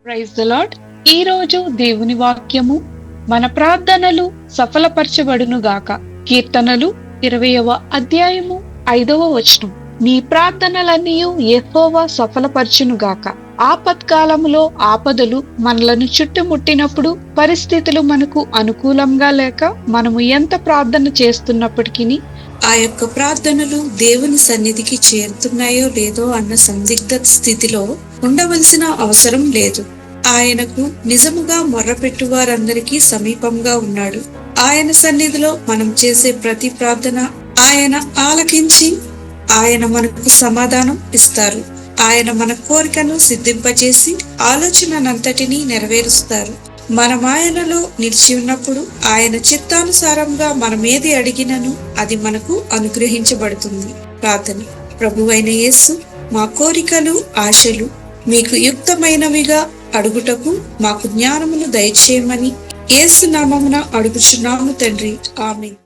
Praise the lord. ఈ రోజు దేవుని వాక్యము, మన ప్రార్థనలు సఫలపరచబడును గాక. కీర్తనలు 20వ అధ్యాయము 5వ వచనం. నీ ప్రార్థనలన్నీయు యెహోవా సఫలపరచును గాక. ఆపత్కాలములో ఆపదలు మనలను చుట్టుముట్టినప్పుడు, పరిస్థితులు మనకు అనుకూలంగా లేక మనము ఎంత ప్రార్థన చేస్తున్నప్పటికీ ఆ యొక్క ప్రార్థనలు దేవుని సన్నిధికి చేరుతున్నాయో లేదో అన్న సందిగ్ధ స్థితిలో ఉండవలసిన అవసరం లేదు. ఆయనకు నిజముగా మొర్రపెట్టు వారందరికీ సమీపంగా ఉన్నాడు. ఆయన సన్నిధిలో మనం చేసే ప్రతి ప్రార్థన ఆయన ఆలకించి ఆయన మనకు సమాధానం ఇస్తారు. ఆయన మన కోరికను సిద్ధింపచేసి ఆలోచనంతటినీ నెరవేరుస్తారు. మనం ఆయనలో నిలిచి ఉన్నప్పుడు ఆయన చిత్తానుసారంగా మనమేది అడిగినను అది మనకు అనుగ్రహించబడుతుంది. ప్రార్థన. ప్రభువైన యేసు, మా కోరికలు ఆశలు మీకు యుక్తమైనవిగా అడుగుటకు మాకు జ్ఞానమును దయచేయమని యేసు నామమున అడుగుచున్నాము తండ్రి. ఆమేన్.